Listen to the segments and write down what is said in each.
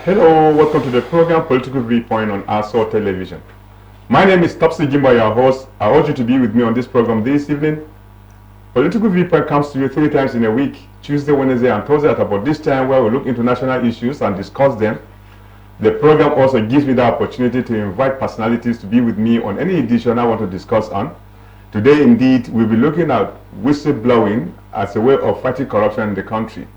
Hello, welcome to the program Political Viewpoint on ASO Television. My name is Topsy Jimba, your host. I urge you to be with me on this program this evening. Political Viewpoint comes to you 3 times in a week, Tuesday, Wednesday, and Thursday at about this time, where we look into national issues and discuss them. The program also gives me the opportunity to invite personalities to be with me on any edition I want to discuss on. Today, indeed, we'll be looking at whistleblowing as a way of fighting corruption in the country.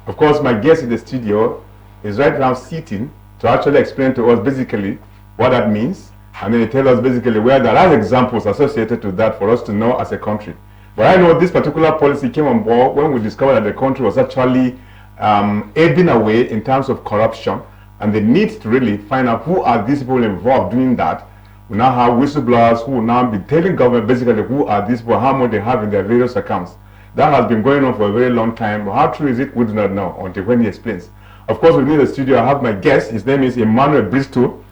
Of course, my guest in the studio is right now sitting to actually explain to us basically what that means, and then he tell us basically where there are examples associated to that for us to know as a country. But I know this particular policy came on board when we discovered that the country was actually ebbing away in terms of corruption, and the need to really find out who are these people involved doing that. We now have whistleblowers who will now be telling government basically who are these people, how much they have in their various accounts. That has been going on for a very long time, but how true is it, we do not know until when he explains. Of course, within the studio, I have my guest. His name is Emmanuel Bristow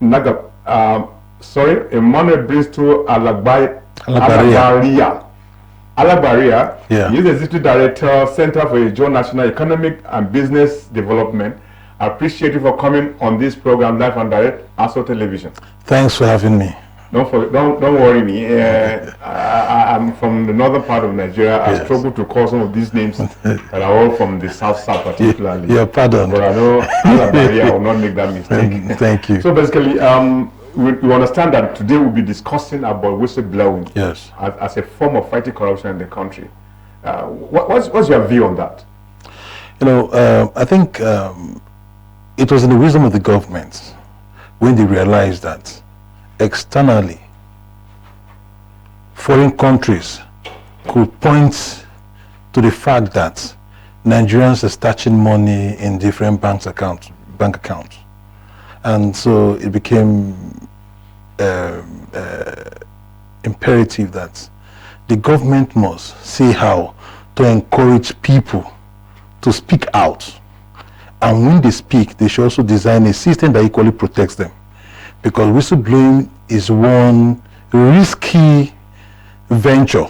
Alagbaria. Yeah. He is the Executive Director, Center for Joint National Economic and Business Development. I appreciate you for coming on this program live and direct, ASO Television. Thanks for having me. Don't worry me. I'm from the northern part of Nigeria. Yes. I struggle to call some of these names that are all from the south particularly. Yeah, pardon. But I know I will not make that mistake. Thank you. So basically, we understand that today we'll be discussing about whistleblowing, Yes, as a form of fighting corruption in the country. What's your view on that? You know, I think it was in the wisdom of the government when they realized that externally, foreign countries could point to the fact that Nigerians are stashing money in different bank accounts. And so it became imperative that the government must see how to encourage people to speak out. And when they speak, they should also design a system that equally protects them. Because whistleblowing is one risky venture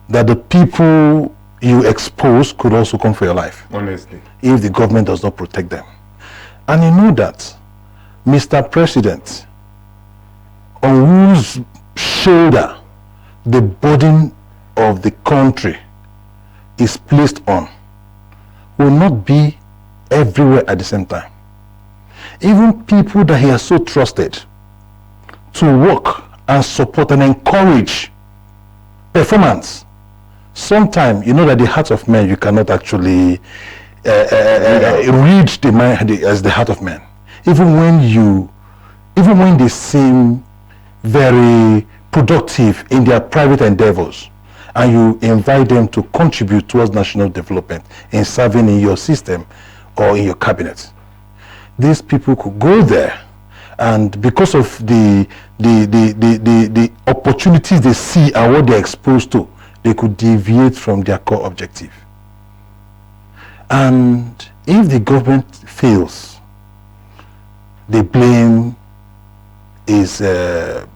that the people you expose could also come for your life. Honestly. If the government does not protect them. And you know that Mr. President, on whose shoulder the burden of the country is placed on, will not be everywhere at the same time. Even people that he has so trusted to work and support and encourage performance, sometimes you know that the heart of man, you cannot actually read the mind as the heart of man. Even when they seem very productive in their private endeavors, and you invite them to contribute towards national development in serving in your system or in your cabinet, these people could go there, and because of the opportunities they see and what they're exposed to, they could deviate from their core objective. And if the government fails, the blame is the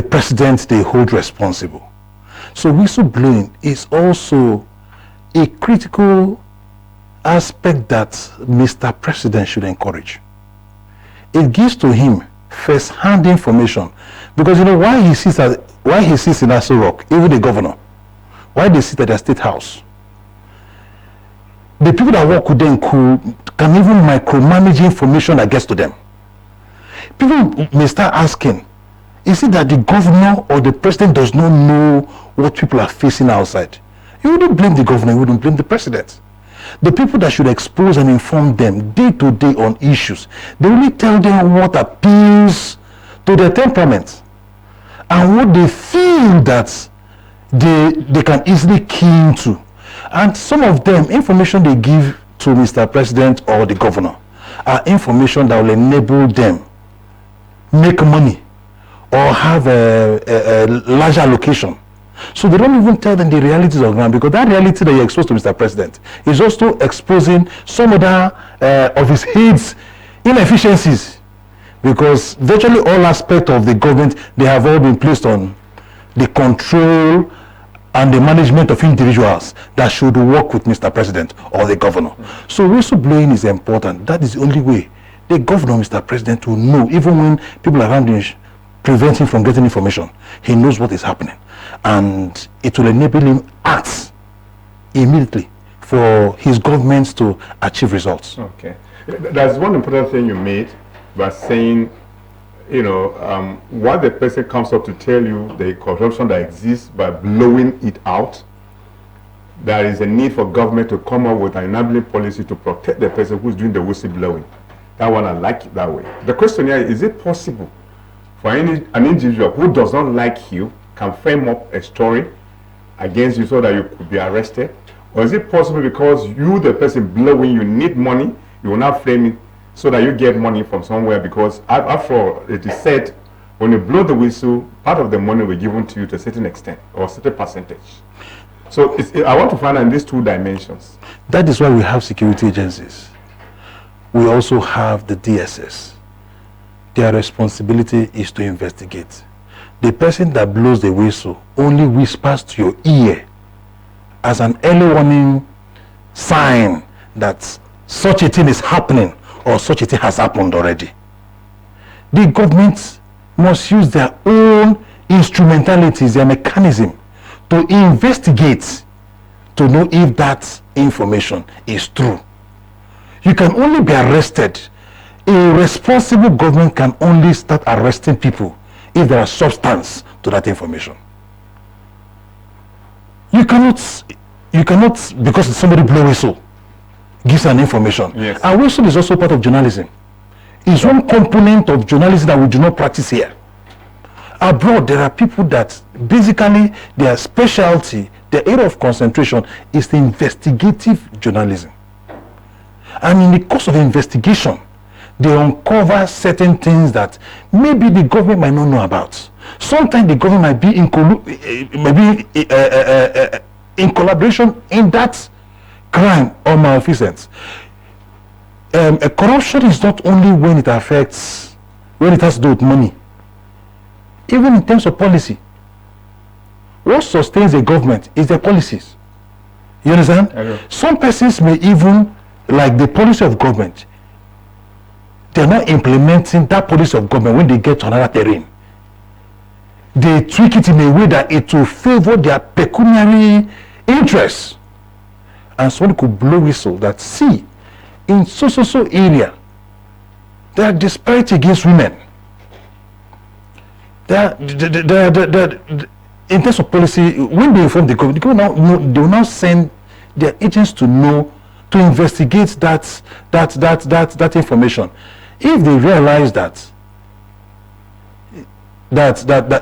president they hold responsible. So whistleblowing is also a critical aspect that Mr. President should encourage. It gives to him first-hand information, because you know why he sits in Aso Rock, even the governor, why they sit at their state house. The people that work with them can even micromanage information that gets to them. People may start asking, is it that the governor or the president does not know what people are facing outside? You wouldn't blame the governor, you wouldn't blame the president. The people that should expose and inform them day to day on issues, they only tell them what appeals to their temperament and what they feel that they can easily key into. And some of them, information they give to Mr. President or the governor, are information that will enable them make money or have a larger allocation. So they don't even tell them the realities of ground, because that reality that you're exposed to Mr. President is also exposing some other of his aides' inefficiencies, because virtually all aspects of the government, they have all been placed on the control and the management of individuals that should work with Mr. President or the governor. So whistleblowing is important. That is the only way the governor, Mr. President, will know, even when people around him prevent him from getting information. He knows what is happening, and it will enable him act immediately for his governments to achieve results. Okay. There's one important thing you made by saying, you know, what the person comes up to tell you, the corruption that exists, by blowing it out, there is a need for government to come up with an enabling policy to protect the person who's doing the whistleblowing. That one, I like it that way. The question here is it possible for an individual who does not like you can frame up a story against you so that you could be arrested? Or is it possible because you, the person blowing, you need money, you will not frame it so that you get money from somewhere? Because after all, it is said, when you blow the whistle, part of the money will be given to you to a certain extent or a certain percentage. So I want to find out in these two dimensions. That is why we have security agencies. We also have the DSS. Their responsibility is to investigate. The person that blows the whistle only whispers to your ear as an early warning sign that such a thing is happening or such a thing has happened already. The government must use their own instrumentalities, their mechanism, to investigate to know if that information is true. You can only be arrested. A responsible government can only start arresting people if there is substance to that information. You cannot, because somebody blow whistle, gives an information. Yes. And whistle is also part of journalism. It's one component of journalism that we do not practice here. Abroad, there are people that basically their specialty, their area of concentration is the investigative journalism. And in the course of investigation, they uncover certain things that maybe the government might not know about. Sometimes the government might be in collaboration in that crime or malfeasance. Corruption is not only when it affects, when it has to do with money. Even in terms of policy, what sustains a government is their policies. You understand? Some persons may even, like the policy of government, they're not implementing that policy of government when they get to another terrain. They tweak it in a way that it will favor their pecuniary interests. And someone could blow whistle that, see, in so area, there are disparity against women. In terms of policy, when they inform the government, they will now send their agents to know, to investigate that information. If they realize that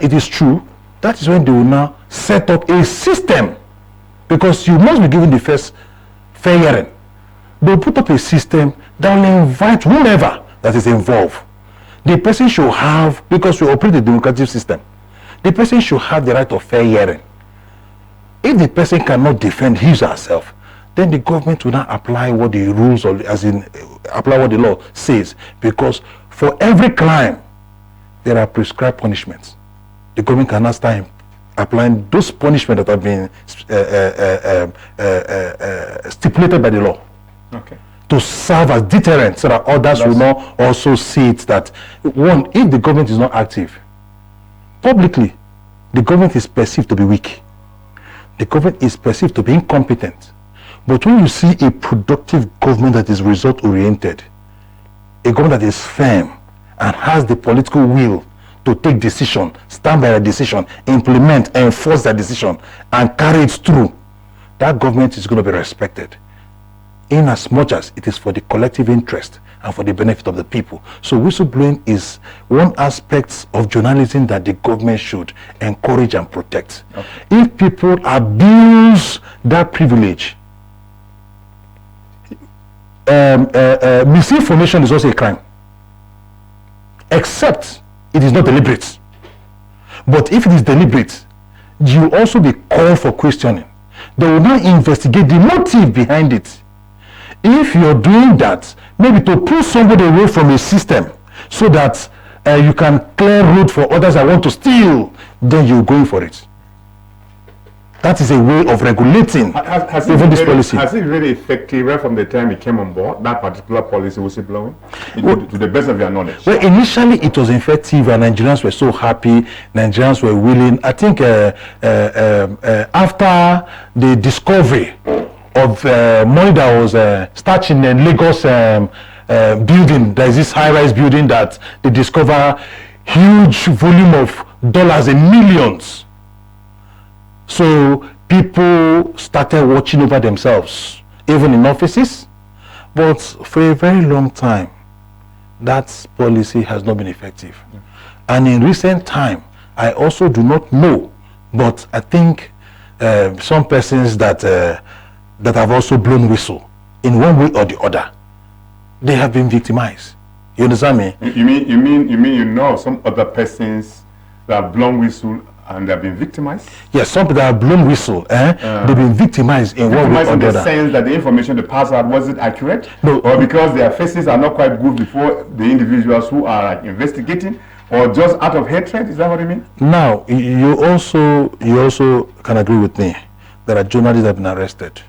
it is true, that is when they will now set up a system, because you must be given the first fair hearing. They'll put up a system that will invite whoever that is involved. The person should have, because we operate a democratic system, the person should have the right of fair hearing. If the person cannot defend his or herself, then the government will not apply what the rules, or as in apply what the law says, because for every crime there are prescribed punishments. The government cannot start applying those punishments that have been stipulated by the law. Okay. To serve as deterrent, so that others will not also see it that, one, if the government is not active publicly, the government is perceived to be weak. The government is perceived to be incompetent. But when you see a productive government that is result-oriented, a government that is firm and has the political will to take decision, stand by a decision, implement, enforce that decision, and carry it through, that government is going to be respected, in as much as it is for the collective interest and for the benefit of the people. So whistleblowing is one aspect of journalism that the government should encourage and protect. Okay. If people abuse that privilege, misinformation is also a crime, except it is not deliberate. But if it is deliberate, you will also be called for questioning. They will now investigate the motive behind it. If you're doing that, maybe to pull somebody away from a system so that you can clear road for others that want to steal, then you're going for it. That is a way of regulating even this policy. Has it been very effective right from the time it came on board, that particular policy whistleblowing, to the best of your knowledge? Well, initially it was effective and Nigerians were so happy, Nigerians were willing. I think after the discovery of money that was stashed in the Lagos building, there is this high-rise building that they discover huge volume of dollars in millions. So people started watching over themselves, even in offices. But for a very long time, that policy has not been effective. And in recent time, I also do not know, but I think some persons that have also blown whistle in one way or the other, they have been victimized. You understand me? You mean some other persons that have blown whistle and they have been victimized? Yes, some people that have blown whistle, they've been victimized in one way or the other. In the sense that the information they passed out wasn't accurate? No. Or because their faces are not quite good before the individuals who are investigating? Or just out of hatred? Is that what you mean? Now, you also can agree with me that are journalists that have been arrested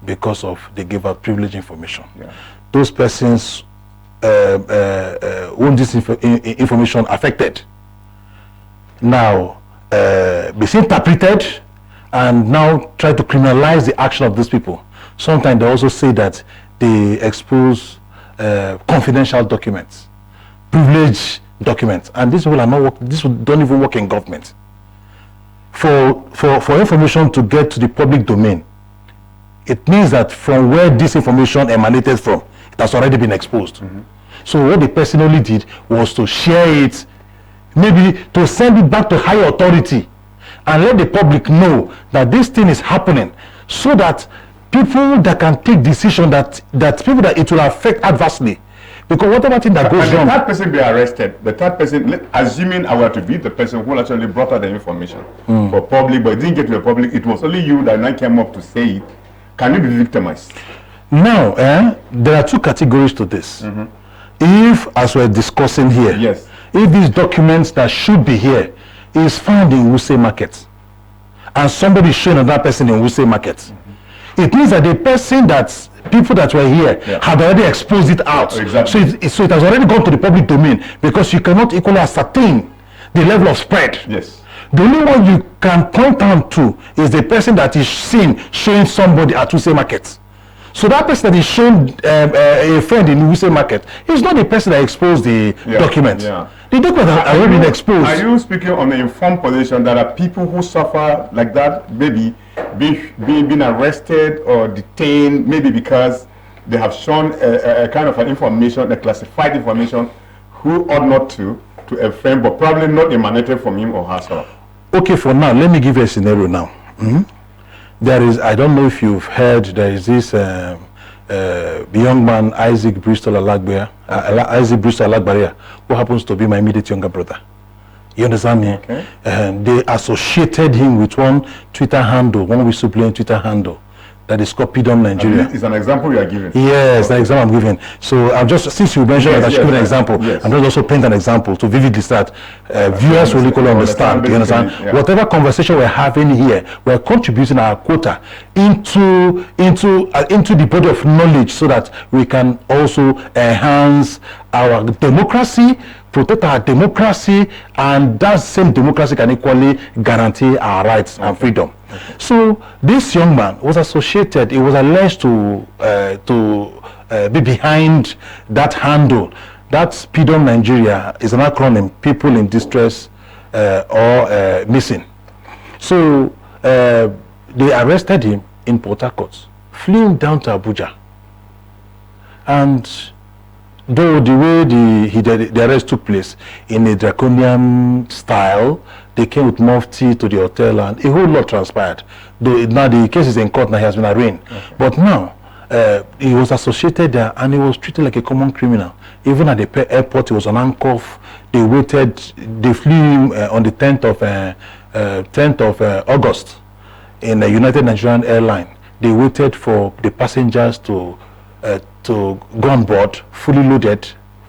because of they gave out privileged information. Yeah. Those persons whom this information affected now misinterpreted and now try to criminalize the action of these people. Sometimes they also say that they expose confidential documents, privileged documents, and these people are not work. This don't even work in government. For information to get to the public domain, it means that from where this information emanated from, it has already been exposed. So what they personally did was to share it, maybe to send it back to higher authority and let the public know that this thing is happening, so that people that can take decision that people that it will affect adversely, because whatever thing that goes wrong. The third person be arrested. The third person, assuming I were to be the person who actually brought out the information for public, but it didn't get to the public, it was only you that now came up to say it. Can you be victimized? Now, there are two categories to this. If, as we're discussing here, yes, if these documents that should be here is found in Wuse Market, and somebody is showing another person in Wuse Market, it means that the person that people that were here had already exposed it out. Exactly. So it has already gone to the public domain, because you cannot equally ascertain the level of spread. Yes. The only one you can point out to is the person that is seen showing somebody at Wuse Market. So that person that is showing a friend in Wuse Market is not the person that exposed the document. The document has already been exposed. Are you speaking on the informed position that are people who suffer like that, maybe being arrested or detained, maybe because they have shown a kind of an information, a classified information, who ought not to a friend, but probably not emanated from him or herself? Okay, for now, let me give you a scenario now. There is, I don't know if you've heard, there is this young man, Isaac Bristol Alagbaria, who happens to be my immediate younger brother. You understand me? Okay. They associated him with one Twitter handle, one whistleblowing Twitter handle, that is copied on Nigeria. It's an example you are giving. Yes, okay. The example I'm giving. So I'm just, since you mentioned that I should give an example, I'm just also paint an example to vividly start. Viewers will equally understand. You understand? Whatever conversation we're having here, we're contributing our quota into the body of knowledge, so that we can also enhance our democracy, protect our democracy, and that same democracy can equally guarantee our rights and freedom. So this young man was associated, he was alleged to be behind that handle. That PDOM Nigeria is an acronym, People in Distress or Missing. So they arrested him in Port Harcourt, flew him down to Abuja, and though the way the arrest took place in a draconian style, they came with Mufti to the hotel and a whole lot transpired. Though now the case is in court, now he has been arraigned. But now he was associated there and he was treated like a common criminal. Even at the airport, he was on handcuff. They waited. They flew him on the 10th of August in the United Nigerian Airline. They waited for the passengers to go on board, fully loaded,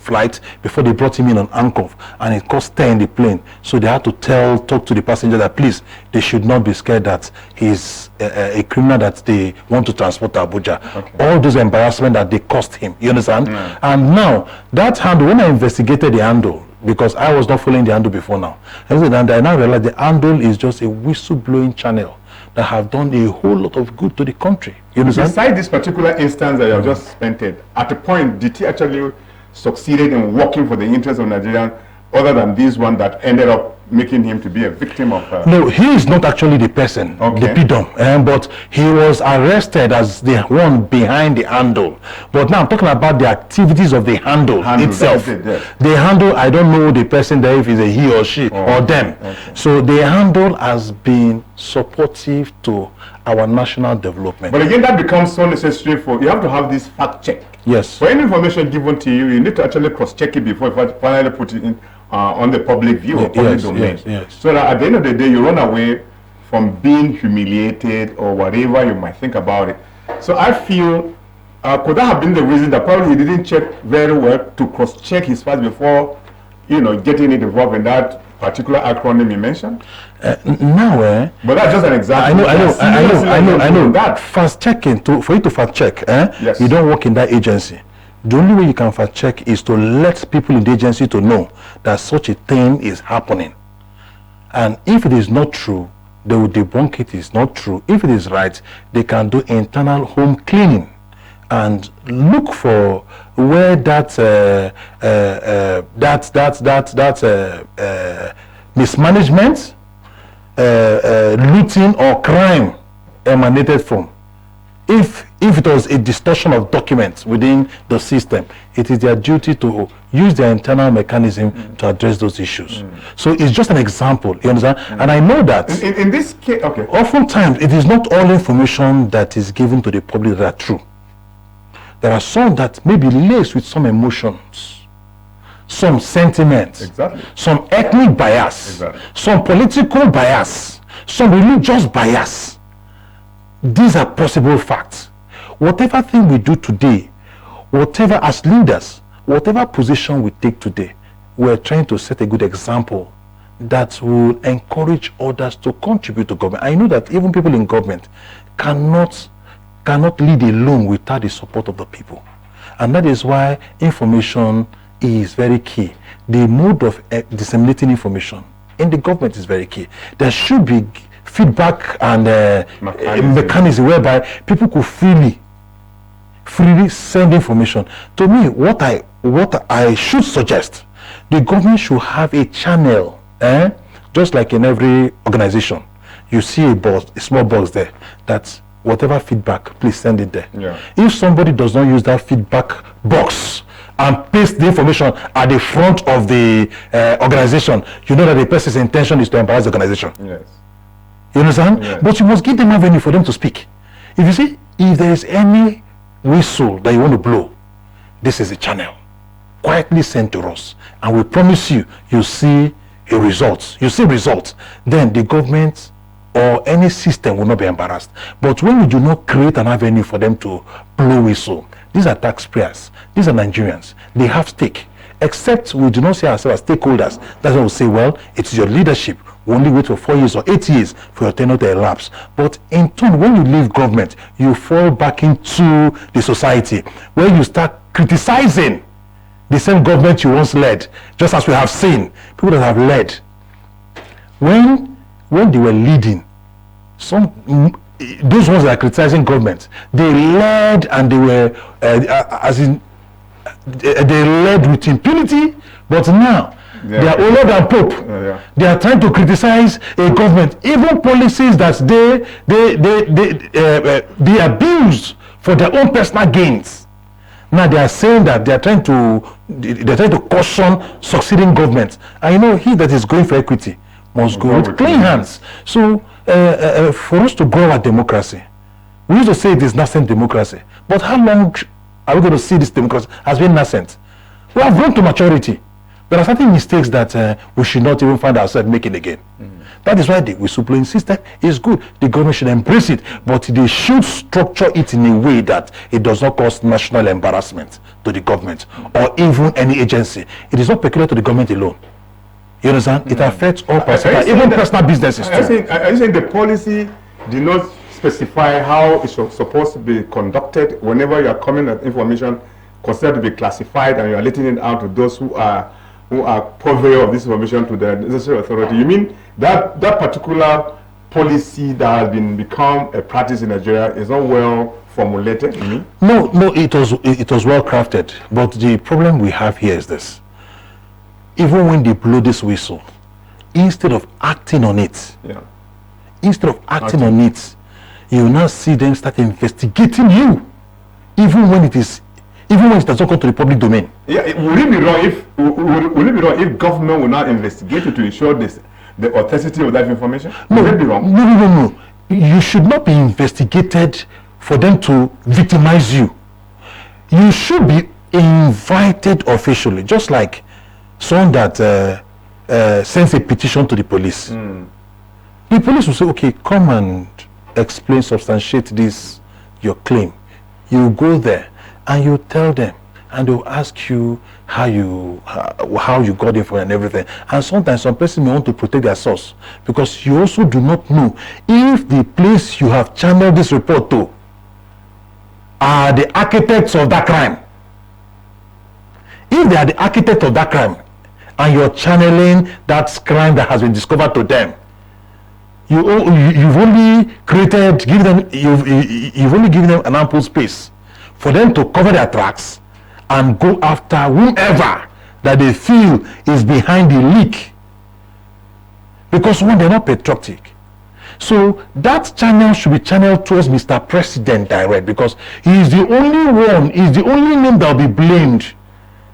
flight before they brought him in on handcuff, and it caused stir in the plane. So they had to talk to the passenger that please, they should not be scared that he's a criminal that they want to transport to Abuja. Okay. All those embarrassment that they cost him, you understand? And now that handle, when I investigated the handle, because I was not following the handle before now, and I now realized the handle is just a whistleblowing channel that have done a whole lot of good to the country. You understand? Beside this particular instance that you have just painted, at a point, did he actually succeeded in working for the interests of Nigerians, other than this one that ended up making him to be a victim of... No, he is not actually the person, the PDOM, but he was arrested as the one behind the handle. But now I'm talking about the activities of the handle itself. The handle, I don't know the person there, if it's a he or she or them. Okay. So the handle has been supportive to our national development. But again, that becomes so necessary for, you have to have this fact check. Yes. For any information given to you, you need to actually cross-check it before you finally put it in on the public view or public domain. Yes. So that at the end of the day, you run away from being humiliated or whatever you might think about it. So I feel, could that have been the reason that probably he didn't check very well to cross-check his facts before, you know, getting it involved in that particular acronym you mentioned? But that's just an example. I know. That fast checking, for you to fact check, yes. You don't work in that agency. The only way you can fact check is to let people in the agency to know that such a thing is happening. And if it is not true, they will debunk it is not true. If it is right, they can do internal home cleaning and look for where that mismanagement, looting or crime emanated from. If it was a distortion of documents within the system, it is their duty to use their internal mechanism to address those issues. So it's just an example, you understand? And I know that in this case, oftentimes it is not all information that is given to the public that are true. There are some that may be laced with some emotions, some sentiments, some ethnic bias, some political bias, some religious bias. These are possible facts. Whatever thing we do today, whatever as leaders, whatever position we take today, we're trying to set a good example that will encourage others to contribute to government. I know that even people in government cannot lead alone without the support of the people. And that is why information is very key. The mode of disseminating information in the government is very key. There should be feedback and mechanism whereby people could freely send information. To me, what I should suggest, the government should have a channel, just like in every organization. You see a small box there, that's whatever feedback, please send it there. If somebody does not use that feedback box and paste the information at the front of the organization, you know that the person's intention is to embarrass the organization. You understand? But you must give them avenue for them to speak. If you see, if there is any whistle that you want to blow, this is a channel. Quietly send to us, and we promise you, you see a result. You see results, then the government or any system will not be embarrassed. But when we do not create an avenue for them to blow whistle, these are taxpayers, these are Nigerians, they have stake. Except we do not see ourselves as stakeholders. That's why we say, well, it's your leadership. We only wait for 4 years or 8 years for your tenure to elapse. But in turn, when you leave government, you fall back into the society where you start criticizing the same government you once led. Just as we have seen, people that have led, when they were leading, those ones that are criticizing government, they led and they were, they led with impunity, but now they are older than Pope. They are trying to criticize a government, even policies that they abused for their own personal gains. Now they are saying that they are trying to caution succeeding governments. And you know, he that is going for equity must go with clean hands. So for us to grow our democracy, we used to say it is nascent democracy, but how long are we going to see this democracy has been nascent? We have grown to maturity. There are certain mistakes that we should not even find ourselves making again. That is why the whistleblowing system is good. The government should embrace it, but they should structure it in a way that it does not cause national embarrassment to the government or even any agency. It is not peculiar to the government alone. You understand? It affects all personal, even personal businesses too. Are you saying the policy did not specify how it's supposed to be conducted whenever you are coming at information considered to be classified and you are letting it out to those who are purveyor of this information to the necessary authority? You mean that particular policy that has become a practice in Nigeria is not well formulated? No, it was well crafted. But the problem we have here is this: even when they blow this whistle, instead of acting on it, you now see them start investigating you, even when it does not go to the public domain. Yeah, would it be wrong if government will not investigate it to ensure the authenticity of that information? No, would it be wrong? No. You should not be investigated for them to victimize you. You should be invited officially, just like someone that sends a petition to the police. The police will say, okay, come and explain, substantiate this, your claim. You go there and you tell them, and they'll ask you how you got it from and everything. And sometimes some person may want to protect their source, because you also do not know if the place you have channeled this report to are the architects of that crime. If they are the architect of that crime and you're channeling that crime that has been discovered to them, you've only given them an ample space for them to cover their tracks and go after whomever that they feel is behind the leak, because one, they're not patriotic. So that channel should be channeled towards Mr. President direct, because he is the only one, he is the only name that will be blamed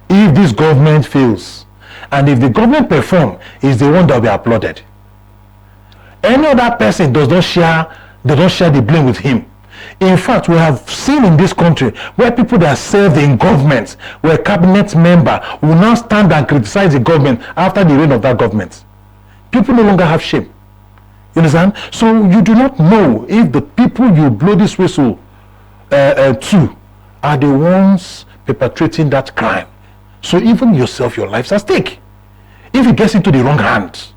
if this government fails. And if the government perform, he is the one that will be applauded. Any other person does not share the blame with him. In fact, we have seen in this country where people that served in government, where cabinet member will now stand and criticize the government after the reign of that government. People no longer have shame. You understand? So you do not know if the people you blow this whistle to are the ones perpetrating that crime. So even yourself, your life's at stake. If it gets into the wrong hands,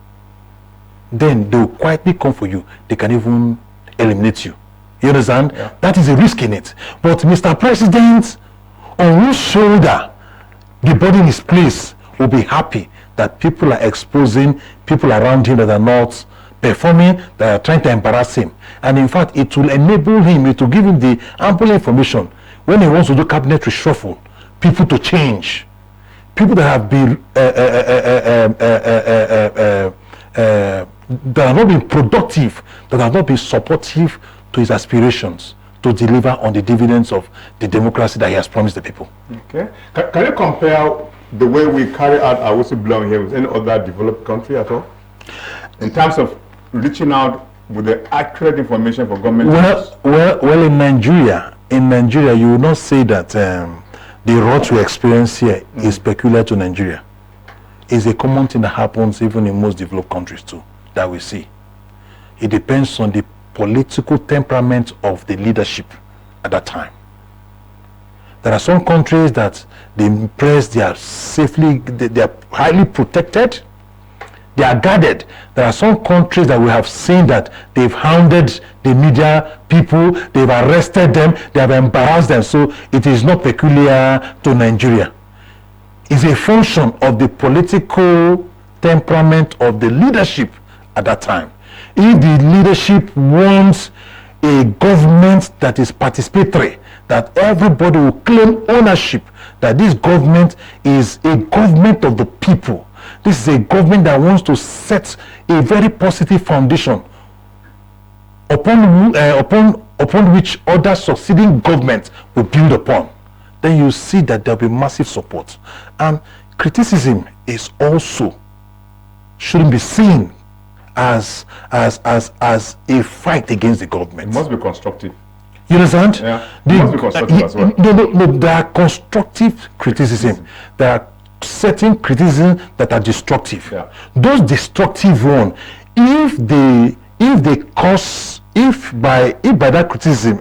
then they will quietly come for you. They can even eliminate you. You understand? Yeah. That is a risk in it. But Mr. President, on whose shoulder the burden is placed, will be happy that people are exposing people around him that are not performing, that are trying to embarrass him. And in fact, it will enable him, it will give him the ample information when he wants to do cabinet reshuffle, people to change. People that have been that have not been productive, that have not been supportive to his aspirations to deliver on the dividends of the democracy that he has promised the people. Okay. Can you compare the way we carry out our whistleblowing here with any other developed country at all, in terms of reaching out with the accurate information for government? Well, in Nigeria, you will not say that the rot we experience here is peculiar to Nigeria. It's a common thing that happens even in most developed countries too, that we see. It depends on the political temperament of the leadership at that time. There are some countries that the press, they are highly protected, they are guarded. There are some countries that we have seen that they've hounded the media people, they've arrested them, they have embarrassed them. So it is not peculiar to Nigeria. It's a function of the political temperament of the leadership at that time. If the leadership wants a government that is participatory, that everybody will claim ownership, that this government is a government of the people, this is a government that wants to set a very positive foundation upon which other succeeding governments will build upon, then you see that there will be massive support. And criticism is also shouldn't be seen as a fight against the government. It must be constructive. You understand? Yeah. It must be constructive as well. No, there are constructive criticism. There are certain criticisms that are destructive. Yeah. Those destructive ones, if by that criticism,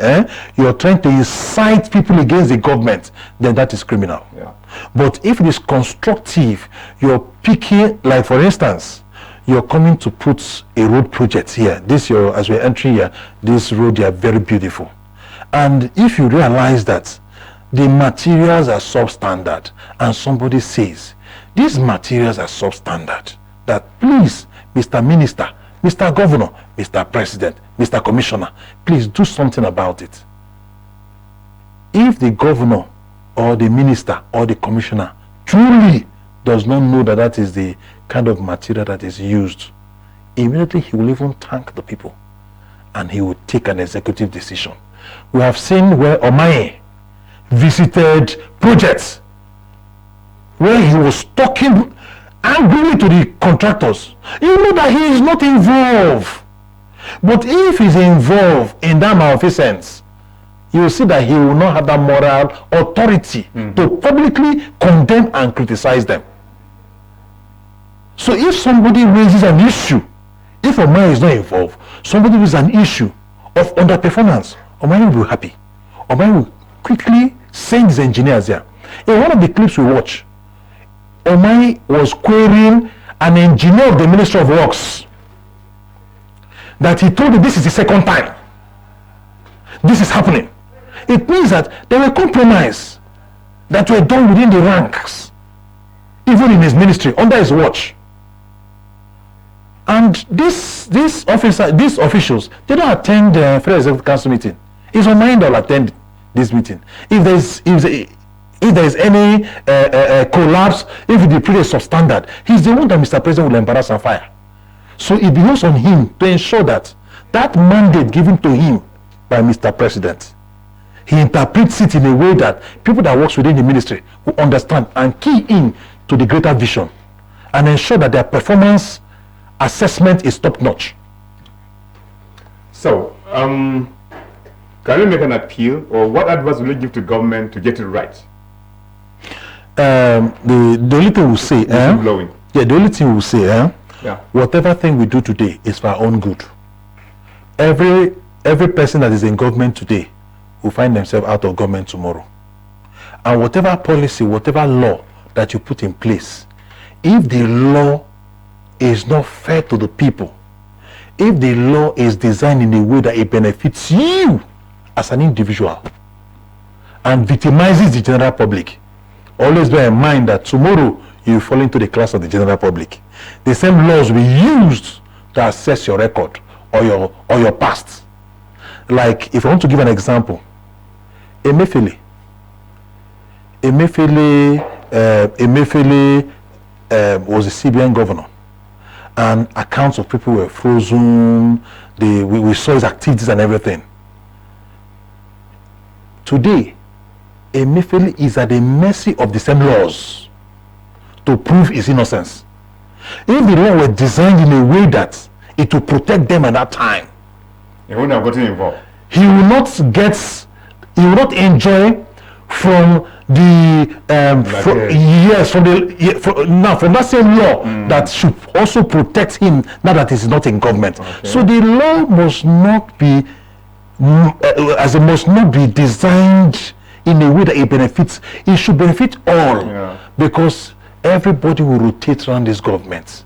you're trying to incite people against the government, then that is criminal. Yeah. But if it is constructive, you're picking, like for instance, you're coming to put a road project here. As we're entering here, this road, they are very beautiful. And if you realize that the materials are substandard, and somebody says, these materials are substandard, that please, Mr. Minister, Mr. Governor, Mr. President, Mr. Commissioner, please do something about it. If the governor or the minister or the commissioner truly does not know that that is the kind of material that is used, immediately he will even thank the people and he will take an executive decision. We have seen where Omaye visited projects where he was talking angrily to the contractors. You know that he is not involved. But if he's involved in that malfeasance, you will see that he will not have that moral authority to publicly condemn and criticize them. So if somebody raises an issue, if Omaye is not involved, somebody raises an issue of underperformance, Omaye will be happy. Omaye will quickly send his engineers there. In one of the clips we watch, Omaye was querying an engineer of the Ministry of Works that he told him this is the second time this is happening. It means that there were compromises that were done within the ranks, even in his ministry, under his watch. And these officials, they don't attend the Federal Executive Council meeting. It's Omaye that will attend this meeting. If there is any collapse, if the period is substandard, he's the one that Mr. President will embarrass and fire. So it belongs on him to ensure that that mandate given to him by Mr. President, he interprets it in a way that people that work within the ministry will understand and key in to the greater vision and ensure that their performance assessment is top-notch. So, can you make an appeal, or what advice will you give to government to get it right? The only thing we'll say, the only thing we'll say, whatever thing we do today is for our own good. Every person that is in government today will find themselves out of government tomorrow. And whatever policy, whatever law that you put in place, if the law is not fair to the people, if the law is designed in a way that it benefits you as an individual and victimizes the general public, always bear in mind that tomorrow you fall into the class of the general public. The same laws will be used to assess your record or your past. Like, if I want to give an example, Emefiele was a CBN governor, and accounts of people were frozen. We saw his activities and everything. Today, Emefiele is at the mercy of the same laws to prove his innocence. If the law were designed in a way that it will protect them at that time, he wouldn't have gotten involved. He will not enjoy from the from that same law that should also protect him now that he's not in government. Okay. So the law must not be must not be designed in a way that it benefits. It should benefit all, because everybody will rotate around this government,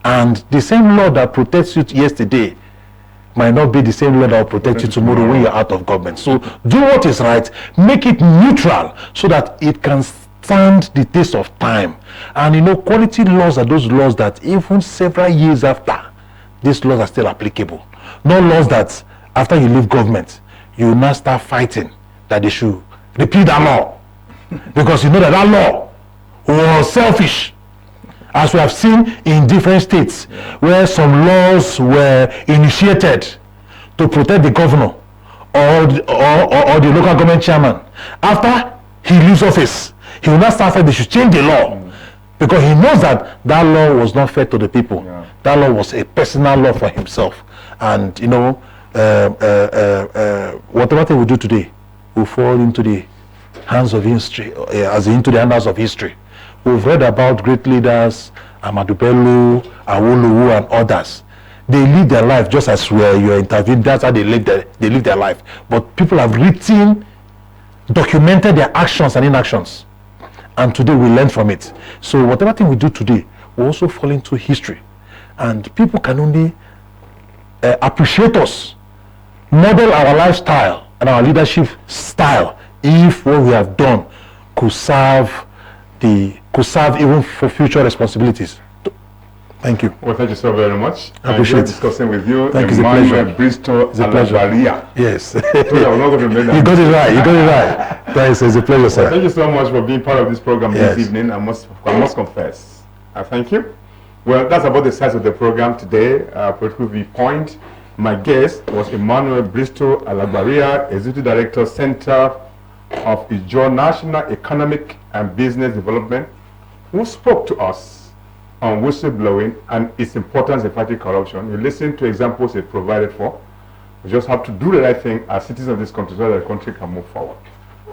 and the same law that protects you yesterday might not be the same law that will protect you tomorrow when you're out of government. So do what is right, make it neutral so that it can stand the test of time. And quality laws are those laws that even several years after, these laws are still applicable. Not laws that after you leave government, you will now start fighting that they should repeal that law. Because you know that law was selfish, as we have seen in different states, where some laws were initiated to protect the governor or the local government chairman. After he leaves office, he will not start saying they should change the law, because he knows that that law was not fair to the people. That law was a personal law for himself. And whatever thing we do today will fall into the hands of history, into the annals of history. We've read about great leaders, Ahmadu Bello, Awolowo, and others. they live their life just as where you're interviewing. That's how they live their life. But people have written, documented their actions and inactions, and today we learn from it. So whatever thing we do today will also fall into history, and people can only appreciate us, model our lifestyle and our leadership style if what we have done could serve even for future responsibilities. Thank you. Well, thank you so very much. I appreciate it. Discussing with you. Thank you. Emmanuel Bristol Alabaria. Yes. I was not going to remember that. You got it right. You got it right. Thanks. It's a pleasure, sir. Well, thank you so much for being part of this program Yes. this evening. I must confess. Thank you. Well, that's about the size of the program today. Political Viewpoint. My guest was Emmanuel Bristol Alabaria, Executive Director, Center of Ijaw National Economic and Business Development, who spoke to us on whistleblowing and its importance in fighting corruption. You listen to examples he provided for. We just have to do the right thing as citizens of this country so that the country can move forward.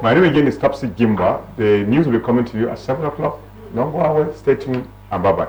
My name again is Topsy Gimba. The news will be coming to you at 7 o'clock. Don't go away. Stay tuned and bye-bye.